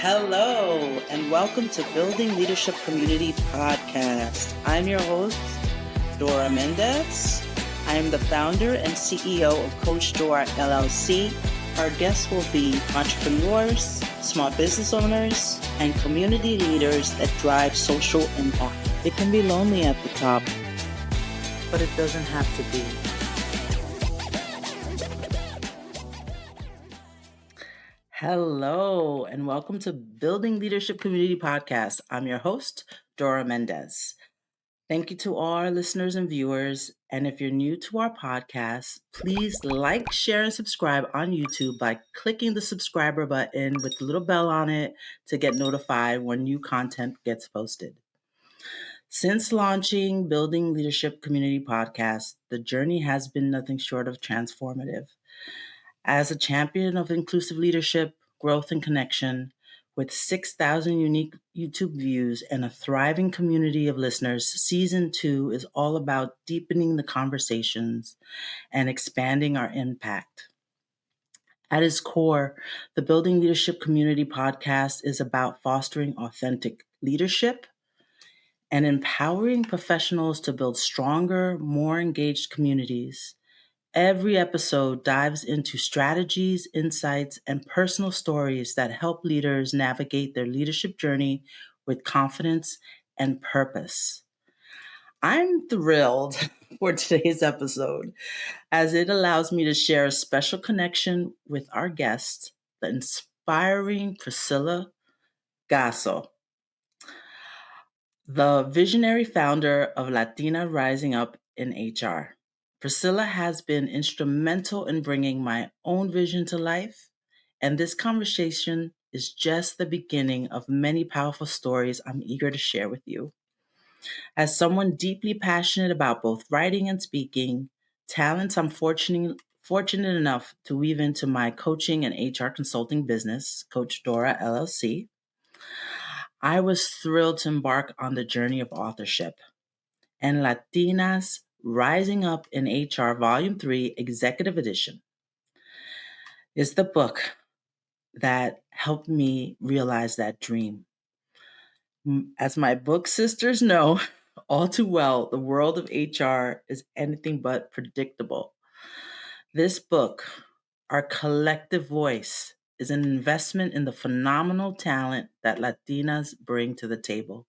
Hello, and welcome to Building Leadership Community Podcast. I'm your host, Dora Mendez. I am the founder and CEO of Coach Dora LLC. Our guests will be entrepreneurs, small business owners, and community leaders that drive social impact. It can be lonely at the top, but it doesn't have to be. Hello, and welcome to Building Leadership Community Podcast. I'm your host, Dora Mendez. Thank you to all our listeners and viewers. And if you're new to our podcast, please like, share, and subscribe on YouTube by clicking the subscriber button with the little bell on it to get notified when new content gets posted. Since launching Building Leadership Community Podcast, the journey has been nothing short of transformative. As a champion of inclusive leadership, growth, and connection, with 6,000 unique YouTube views and a thriving community of listeners, Season 2 is all about deepening the conversations and expanding our impact. At its core, the Building Leadership Community Podcast is about fostering authentic leadership and empowering professionals to build stronger, more engaged communities. Every episode dives into strategies, insights, and personal stories that help leaders navigate their leadership journey with confidence and purpose. I'm thrilled for today's episode as it allows me to share a special connection with our guest, the inspiring Priscilla Guasso, the visionary founder of Latinas Rising Up in HR. Priscilla has been instrumental in bringing my own vision to life, and this conversation is just the beginning of many powerful stories I'm eager to share with you. As someone deeply passionate about both writing and speaking, talents I'm fortunate enough to weave into my coaching and HR consulting business, Coach Dora LLC, I was thrilled to embark on the journey of authorship. And Latinas Rising Up in HR Volume 3 Executive Edition is the book that helped me realize that dream. As my book sisters know all too well, the world of HR is anything but predictable. This book, our collective voice, is an investment in the phenomenal talent that Latinas bring to the table.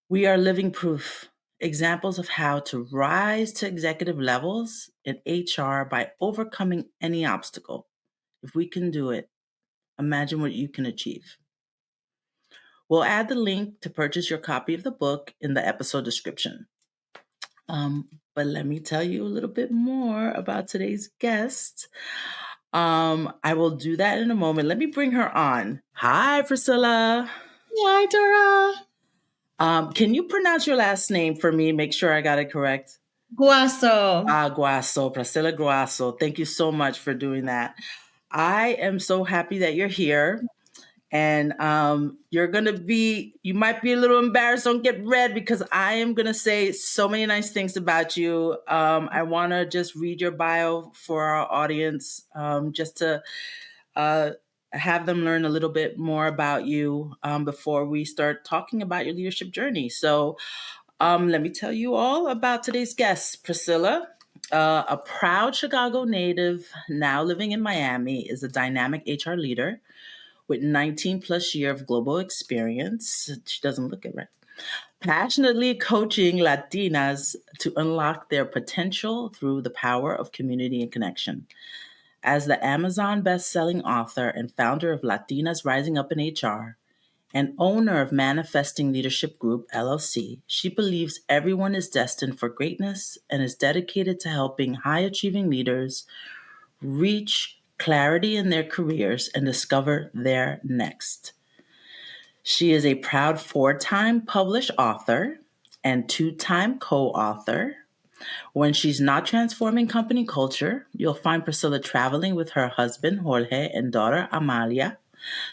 We are living proof. Examples of how to rise to executive levels in HR by overcoming any obstacle. If we can do it, imagine what you can achieve. We'll add the link to purchase your copy of the book in the episode description. But let me tell you a little bit more about today's guest. I will do that in a moment. Let me bring her on. Hi, Priscilla. Hi, Dora. Can you pronounce your last name for me? Make sure I got it correct. Guasso. Guasso, Priscilla Guasso. Thank you so much for doing that. I am so happy that you're here. And you might be a little embarrassed. Don't get red because I am going to say so many nice things about you. I want to just read your bio for our audience, just to have them learn a little bit more about you before we start talking about your leadership journey. So let me tell you all about today's guest. Priscilla, a proud Chicago native now living in Miami, is a dynamic HR leader with 19 plus years of global experience. She doesn't look it right. Passionately coaching Latinas to unlock their potential through the power of community and connection. As the Amazon best-selling author and founder of Latinas Rising Up in HR and owner of Manifesting Leadership Group, LLC, she believes everyone is destined for greatness and is dedicated to helping high-achieving leaders reach clarity in their careers and discover their next. She is a proud 4-time published author and 2-time co-author. When she's not transforming company culture, you'll find Priscilla traveling with her husband, Jorge, and daughter, Amalia,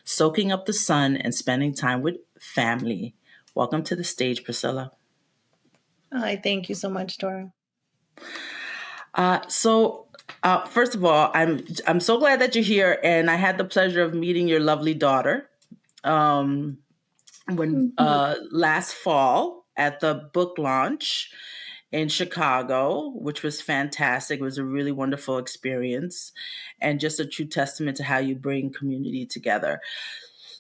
soaking up the sun and spending time with family. Welcome to the stage, Priscilla. Hi, thank you so much, Dora. So First of all, I'm so glad that you're here, and I had the pleasure of meeting your lovely daughter um, when Mhm. last fall at the book launch in Chicago, which was fantastic. It was a really wonderful experience, and just a true testament to how you bring community together.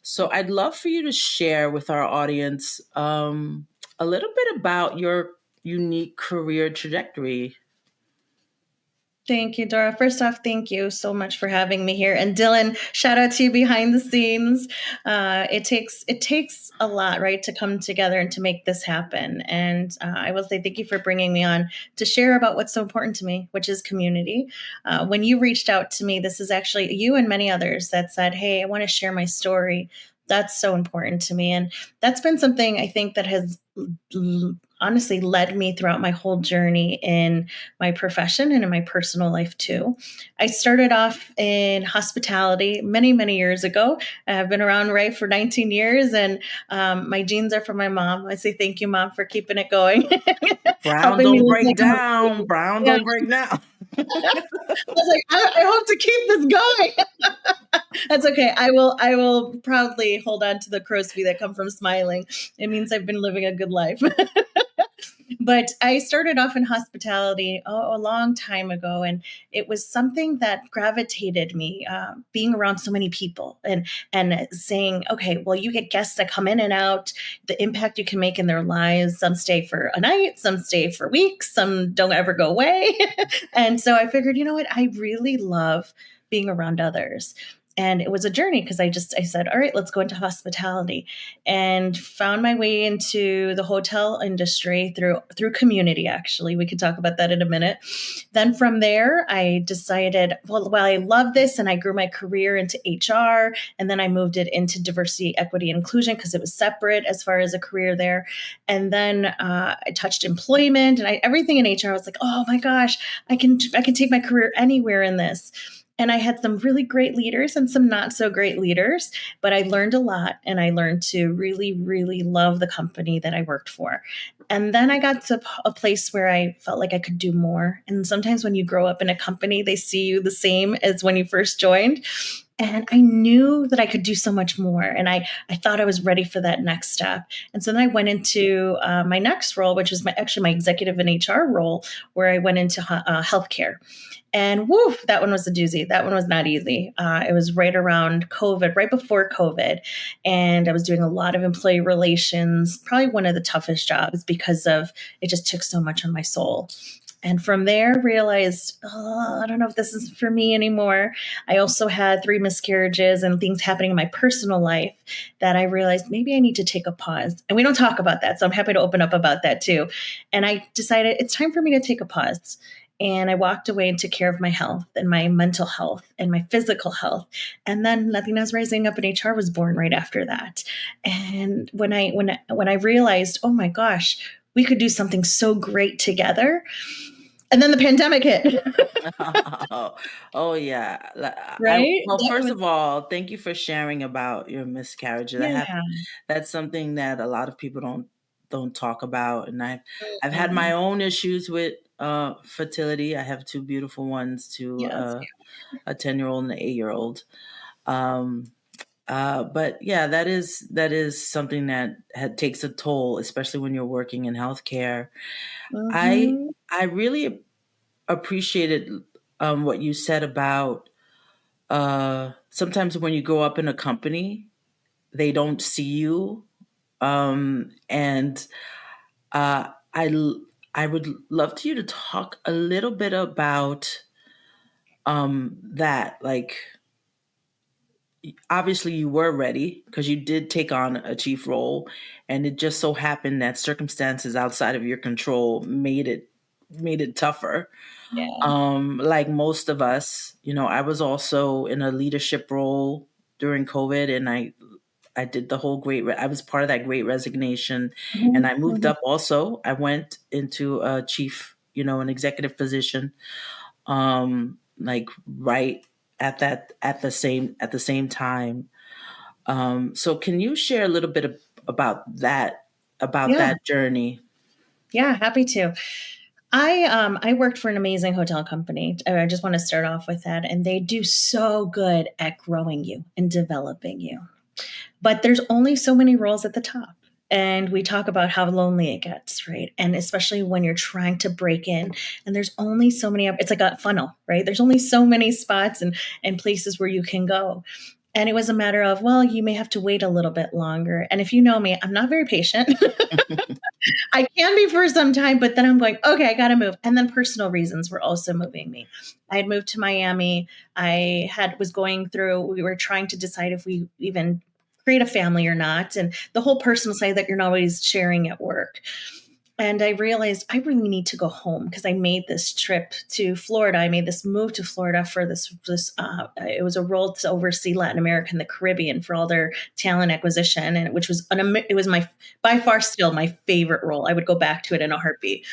So, I'd love for you to share with our audience a little bit about your unique career trajectory. Thank you, Dora. First off, thank you so much for having me here. And Dylan, shout out to you behind the scenes. It takes a lot, right, to come together and to make this happen. And I will say thank you for bringing me on to share about what's so important to me, which is community. When you reached out to me, this is actually you and many others that said, "Hey, I want to share my story." That's so important to me, and that's been something I think that has honestly led me throughout my whole journey in my profession and in my personal life too. I started off in hospitality many, many years ago. I've been around right for 19 years, and my genes are from my mom. I say thank you, Mom, for keeping it going, Brown helping me don't look break like I'm a down. queen. Brown Yeah, don't break down. I was like, I hope to keep this going. That's okay. I will proudly hold on to the crow's feet that come from smiling. It means I've been living a good life. But I started off in hospitality a long time ago, and it was something that gravitated me, being around so many people and saying, okay, well, you get guests that come in and out, the impact you can make in their lives. Some stay for a night, some stay for weeks, some don't ever go away. And so I figured, you know what, I really love being around others. And it was a journey because I said, all right, let's go into hospitality, and found my way into the hotel industry through community. Actually, we could talk about that in a minute. Then from there, I decided, well, I love this, and I grew my career into HR, and then I moved it into diversity, equity, and inclusion because it was separate as far as a career there. And then I touched employment and everything in HR. I was like, oh my gosh, I can take my career anywhere in this. And I had some really great leaders and some not so great leaders, but I learned a lot, and I learned to really, really love the company that I worked for. And then I got to a place where I felt like I could do more. And sometimes when you grow up in a company, they see you the same as when you first joined. And I knew that I could do so much more. And I thought I was ready for that next step. And so then I went into my next role, which was actually my executive and HR role, where I went into healthcare. And woo, that one was a doozy. That one was not easy. It was right around COVID, right before COVID. And I was doing a lot of employee relations, probably one of the toughest jobs because of it just took so much on my soul. And from there, realized, oh, I don't know if this is for me anymore. I also had 3 miscarriages and things happening in my personal life that I realized maybe I need to take a pause. And we don't talk about that. So I'm happy to open up about that too. And I decided it's time for me to take a pause. And I walked away and took care of my health and my mental health and my physical health. And then Latinas Rising Up in HR was born right after that. And when I realized, oh my gosh, we could do something so great together. And then the pandemic hit. Oh yeah. Right? Well, That first was, of all, thank you for sharing about your miscarriage. yeah. That's something that a lot of people don't talk about, and I've had my Mm-mm. own issues with fertility. I have two beautiful ones, to Yes. a 10-year-old and an 8-year-old. Um, but yeah, that is something that takes a toll, especially when you're working in healthcare. I Mm-hmm. I really appreciated what you said about sometimes when you grow up in a company, they don't see you, and I would love to you to talk a little bit about that. Like, obviously, you were ready because you did take on a chief role, and it just so happened that circumstances outside of your control made it tougher. Yeah. Like most of us, I was also in a leadership role during COVID, and I did the whole I was part of that great resignation, and Mm-hmm. I moved Mm-hmm. up also. I went into a chief, an executive position, like right at the same time. So can you share a little bit about that Yeah. journey? Yeah. Happy to. I worked for an amazing hotel company. I just want to start off with that. And they do so good at growing you and developing you. But there's only so many roles at the top. And we talk about how lonely it gets, right? And especially when you're trying to break in, and there's only so many, it's like a funnel, right? There's only so many spots and places where you can go. And it was a matter of, well, you may have to wait a little bit longer. And if you know me, I'm not very patient. I can be for some time, but then I'm going, okay, I got to move. And then personal reasons were also moving me. I had moved to Miami. Was going through, we were trying to decide if we even create a family or not. And the whole personal side that you're not always sharing at work. And I realized I really need to go home because I made this trip to Florida. I made this move to Florida for it was a role to oversee Latin America and the Caribbean for all their talent acquisition. And which was, it was by far still my favorite role. I would go back to it in a heartbeat.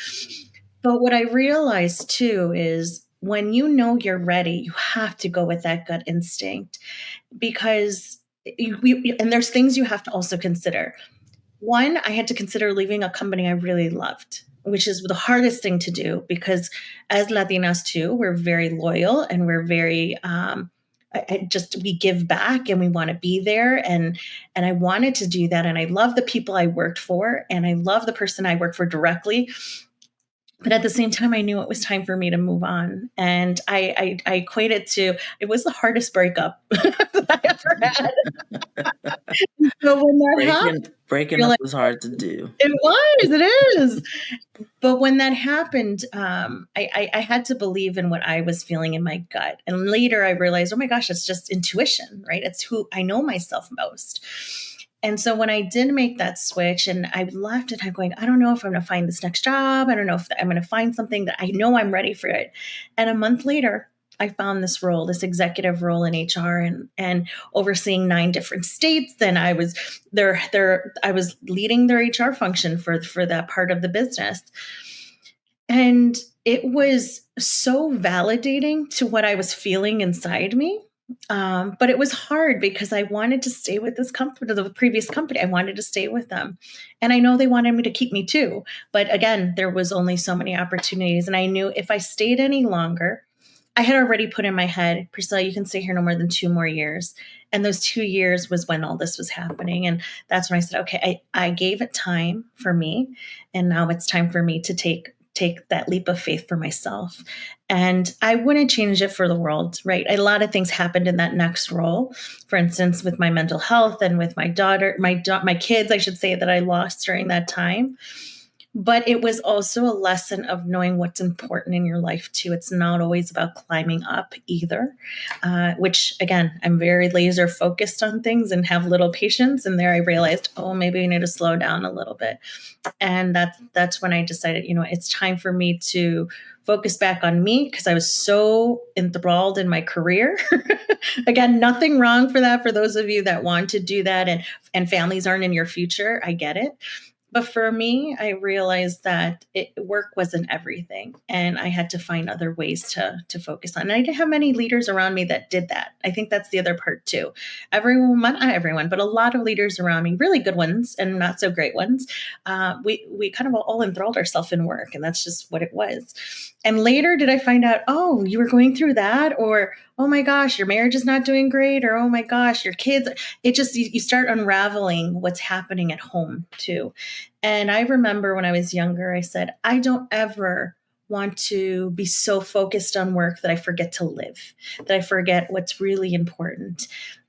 But what I realized too is when you know you're ready, you have to go with that gut instinct because and there's things you have to also consider. One, I had to consider leaving a company I really loved, which is the hardest thing to do because as Latinas too, we're very loyal and we're very we give back and we want to be there and I wanted to do that and I love the people I worked for and I love the person I worked for directly. But at the same time, I knew it was time for me to move on. And I equate it to, it was the hardest breakup that I ever had. So when that happened, breaking up was hard to do. It is. But when that happened, I had to believe in what I was feeling in my gut. And later I realized, oh my gosh, it's just intuition, right? It's who I know myself most. And so when I did make that switch and I left it, I'm going, I don't know if I'm going to find this next job. I don't know if I'm going to find something that I know I'm ready for it. And a month later, I found this role, this executive role in HR and overseeing 9 different states. Then I was I was leading their HR function for that part of the business. And it was so validating to what I was feeling inside me. But it was hard because I wanted to stay with this company, the previous company. I wanted to stay with them. And I know they wanted me to keep me too. But again, there was only so many opportunities. And I knew if I stayed any longer, I had already put in my head, Priscilla, you can stay here no more than 2 more years. And those 2 years was when all this was happening. And that's when I said, okay, I gave it time for me. And now it's time for me to take that leap of faith for myself. And I wouldn't change it for the world, right? A lot of things happened in that next role. For instance, with my mental health and with my daughter, my kids, I should say, that I lost during that time. But it was also a lesson of knowing what's important in your life too. It's not always about climbing up either, which again, I'm very laser focused on things and have little patience. And there I realized, oh, maybe I need to slow down a little bit. And that's when I decided, it's time for me to focus back on me because I was so enthralled in my career. Again, nothing wrong for that. For those of you that want to do that and families aren't in your future, I get it. But for me, I realized that work wasn't everything. And I had to find other ways to focus on. And I didn't have many leaders around me that did that. I think that's the other part too. Not everyone, but a lot of leaders around me, really good ones and not so great ones. We kind of all enthralled ourselves in work. And that's just what it was. And later did I find out, oh, you were going through that? Or, oh my gosh, your marriage is not doing great. Or, oh my gosh, your kids. It just, you start unraveling what's happening at home too. And I remember when I was younger, I said, I don't ever want to be so focused on work that I forget to live, that I forget what's really important.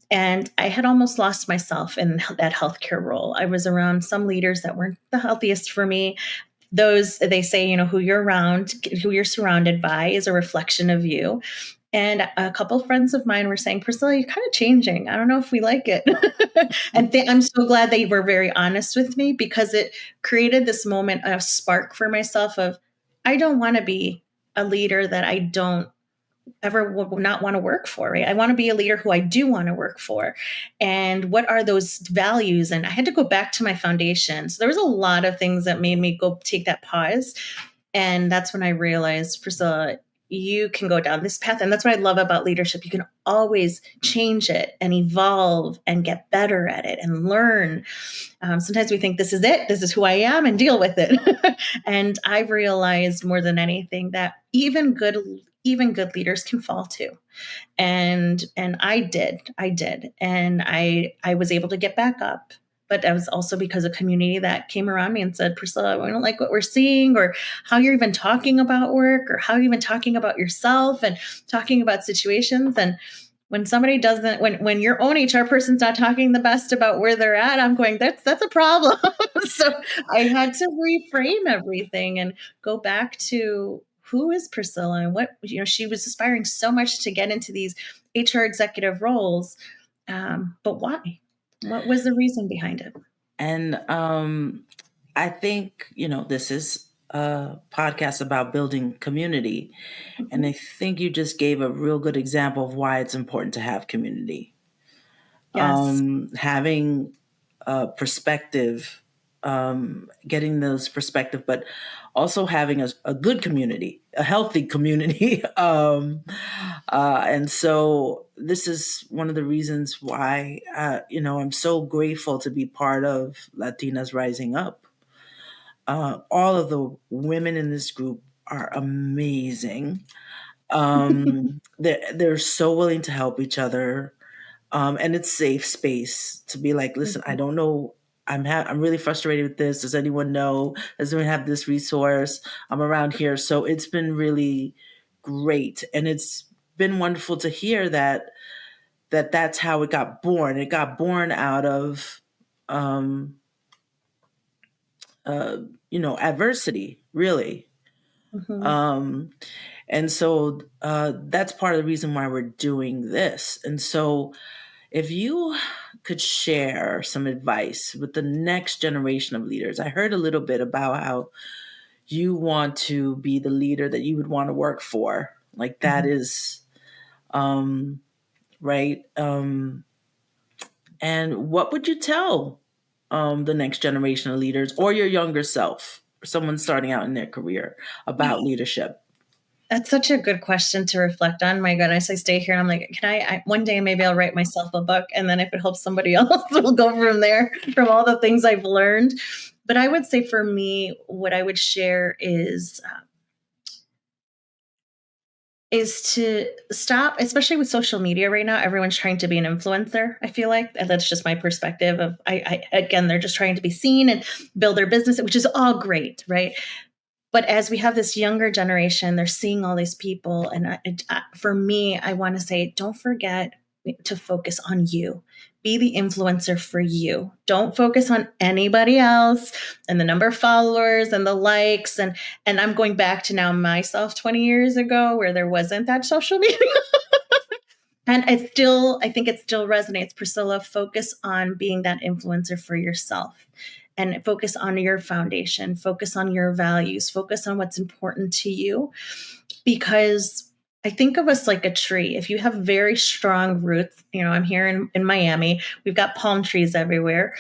And I had almost lost myself in that healthcare role. I was around some leaders that weren't the healthiest for me. Those, they say, who you're around, who you're surrounded by is a reflection of you. And a couple of friends of mine were saying, Priscilla, you're kind of changing. I don't know if we like it. And I'm so glad they were very honest with me because it created this moment of spark for myself of, I don't want to be a leader that I don't ever will not want to work for, right? I want to be a leader who I do want to work for. And what are those values? And I had to go back to my foundation. So there was a lot of things that made me go take that pause. And that's when I realized, Priscilla, you can go down this path. And that's what I love about leadership. You can always change it and evolve and get better at it and learn. Sometimes we think this is it, this is who I am, and deal with it. And I've realized more than anything that even good leaders can fall too. And I did, and I was able to get back up. But that was also because of community that came around me and said, Priscilla, we don't like what we're seeing, or how you're even talking about work, or how you're even talking about yourself and talking about situations. And when somebody doesn't, when your own HR person's not talking the best about where they're at, I'm going, that's a problem. So I had to reframe everything and go back to who is Priscilla and what, she was aspiring so much to get into these HR executive roles. But why? What was the reason behind it? And I think, this is a podcast about building community. Mm-hmm. And I think you just gave a real good example of why it's important to have community. Yes. Having a perspective, getting those perspective, but also having a good community, a healthy community. And so this is one of the reasons why, I'm so grateful to be part of Latinas Rising Up. All of the women in this group are amazing. They're so willing to help each other. And it's safe space to be like, listen, I don't know. I'm really frustrated with this. Does anyone know? Does anyone have this resource? I'm around here. So it's been really great. And it's been wonderful to hear that's how it got born. It got born out of, adversity, really. Mm-hmm. And so that's part of the reason why we're doing this. And so if you could share some advice with the next generation of leaders, I heard a little bit about how you want to be the leader that you would want to work for. Like that Mm-hmm. is, right. And what would you tell the next generation of leaders or your younger self, someone starting out in their career, about leadership? That's such a good question to reflect on. My goodness, I stay here and I'm like, can I one day maybe I'll write myself a book, and then if it helps somebody else, we'll go from there, from all the things I've learned. But I would say for me, what I would share is to stop, especially with social media right now. Everyone's trying to be an influencer. I feel like, and that's just my perspective of, again, they're just trying to be seen and build their business, which is all great, right? But as we have this younger generation, they're seeing all these people. And for me, I want to say, don't forget to focus on you. Be the influencer for you. Don't focus on anybody else and the number of followers and the likes. And I'm going back to now myself 20 years ago where there wasn't that social media. And I think it still resonates. Priscilla, focus on being that influencer for yourself, and focus on your foundation, focus on your values, focus on what's important to you. Because I think of us like a tree. If you have very strong roots, I'm here in Miami, we've got palm trees everywhere.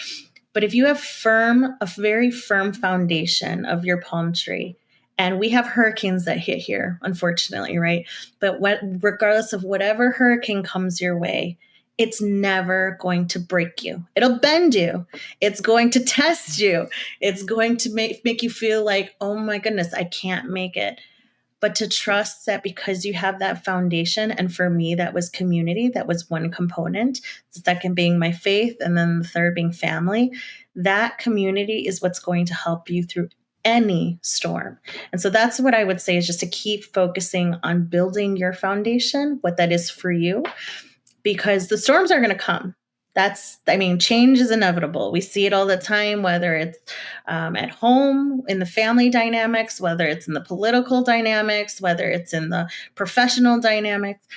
But if you have a very firm foundation of your palm tree, and we have hurricanes that hit here, unfortunately, right? But regardless of whatever hurricane comes your way, it's never going to break you. It'll bend you. It's going to test you. It's going to make you feel like, oh my goodness, I can't make it. But to trust that because you have that foundation, and for me, that was community, that was one component, the second being my faith, and then the third being family, that community is what's going to help you through any storm. And so that's what I would say, is just to keep focusing on building your foundation, what that is for you, because the storms are going to come. Change is inevitable. We see it all the time, whether it's at home, in the family dynamics, whether it's in the political dynamics, whether it's in the professional dynamics.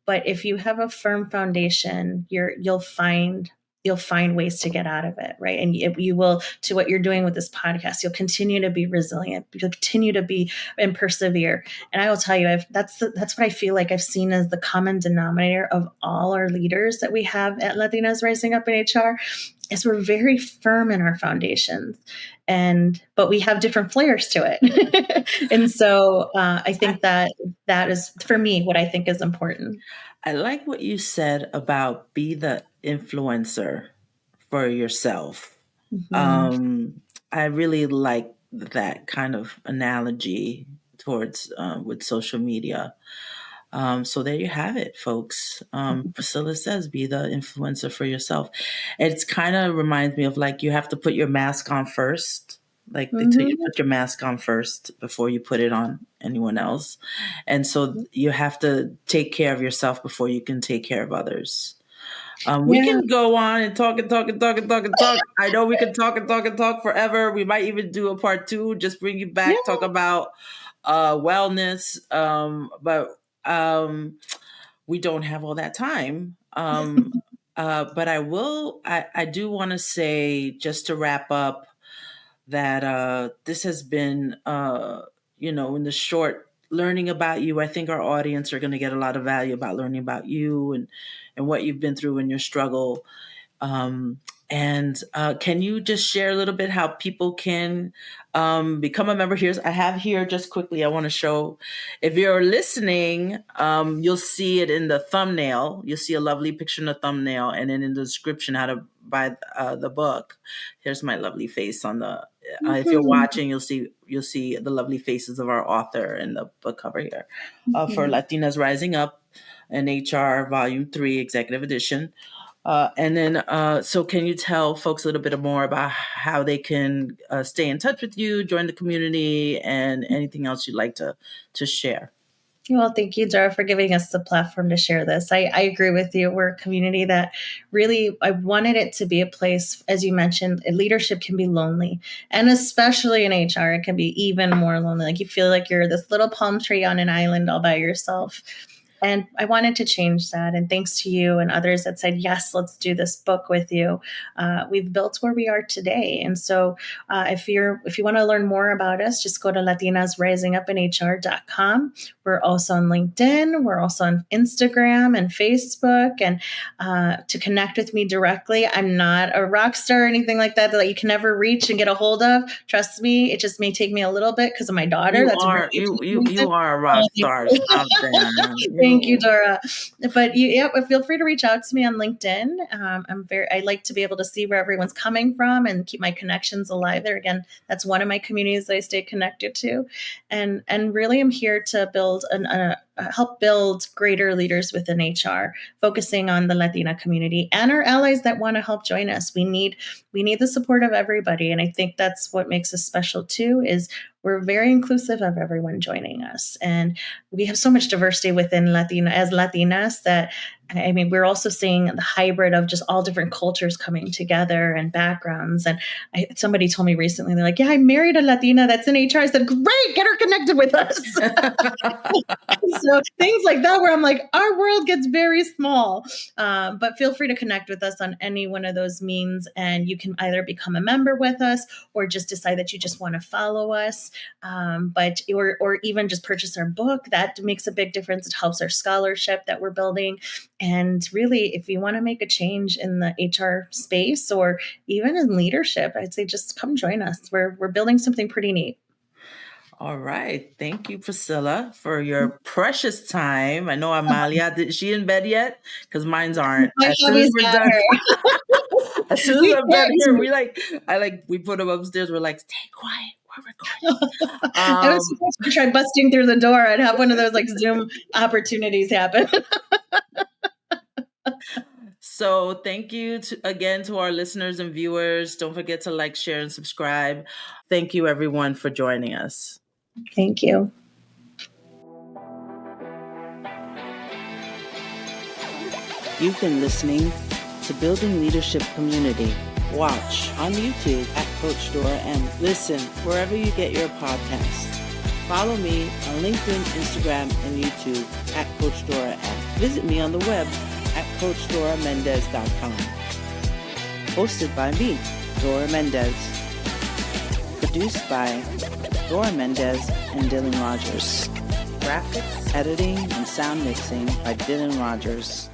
But if you have a firm foundation, you'll find you'll find ways to get out of it, right? And you will, to what you're doing with this podcast, you'll continue to be resilient, you'll continue to be and persevere. And I will tell you, that's what I feel like I've seen as the common denominator of all our leaders that we have at Latinas Rising Up in HR, is we're very firm in our foundations, but we have different flares to it. And so I think that is, for me, what I think is important. I like what you said about be the influencer for yourself. I really like that kind of analogy towards with social media. So there you have it, folks. Priscilla says, be the influencer for yourself. It's kind of reminds me of like, you have to put your mask on first. Like they tell you to put your mask on first before you put it on anyone else. And so you have to take care of yourself before you can take care of others. We can go on and talk and talk and talk and talk and talk. I know we can talk and talk and talk forever. We might even do a part 2, just bring you back, talk about wellness. But we don't have all that time. But I do want to say, just to wrap up, that this has been, in the short learning about you. I think our audience are going to get a lot of value about learning about you and what you've been through in your struggle. And can you just share a little bit how people can become a member? I have here just quickly, I want to show, if you're listening, you'll see it in the thumbnail. You'll see a lovely picture in the thumbnail, and then in the description how to buy the book. Here's my lovely face on the, if you're watching, you'll see the lovely faces of our author in the book cover here for Latinas Rising Up in HR Volume 3, Executive Edition. And then, so can you tell folks a little bit more about how they can stay in touch with you, join the community, and anything else you'd like to share? Well, thank you, Dora, for giving us the platform to share this. I agree with you. We're a community that really, I wanted it to be a place, as you mentioned, leadership can be lonely. And especially in HR, it can be even more lonely. Like you feel like you're this little palm tree on an island all by yourself. And I wanted to change that. And thanks to you and others that said, yes, let's do this book with you. We've built where we are today. And so if you want to learn more about us, just go to latinasrisingupinhr.com. We're also on LinkedIn. We're also on Instagram and Facebook. And to connect with me directly, I'm not a rock star or anything like that you can never reach and get a hold of. Trust me, it just may take me a little bit because of my daughter. You are a rock star. Stop that. Thank you, Dora. But feel free to reach out to me on LinkedIn. I like to be able to see where everyone's coming from and keep my connections alive there. Again, that's one of my communities that I stay connected to. And really I'm here to help build greater leaders within HR, focusing on the Latina community and our allies that want to help join us. We need the support of everybody. And I think that's what makes us special too, is we're very inclusive of everyone joining us. And we have so much diversity within Latinas that, I mean, we're also seeing the hybrid of just all different cultures coming together and backgrounds. And somebody told me recently, they're like, yeah, I married a Latina that's in HR. I said, great, get her connected with us. So things like that, where I'm like, our world gets very small. But feel free to connect with us on any one of those means. And you can either become a member with us or just decide that you just want to follow us. Or even just purchase our book. That makes a big difference. It helps our scholarship that we're building. And really, if you want to make a change in the HR space or even in leadership, I'd say just come join us. We're building something pretty neat. All right. Thank you, Priscilla, for your precious time. I know Amalia, is she in bed yet? Because mines aren't. As soon as we're done, as soon as I'm done here, we put them upstairs. We're like, stay quiet. We're recording. I was supposed to try busting through the door and have one of those like Zoom opportunities happen. So thank you again to our listeners and viewers. Don't forget to like, share, and subscribe. Thank you, everyone, for joining us. Thank you. You've been listening to Building Leadership Community. Watch on YouTube at Coach Dora and listen wherever you get your podcasts. Follow me on LinkedIn, Instagram, and YouTube at Coach Dora and visit me on the web at CoachDoraMendez.com. Hosted by me, Dora Mendez. Produced by Dora Mendez and Dylan Rogers. Graphics, editing, and sound mixing by Dylan Rogers.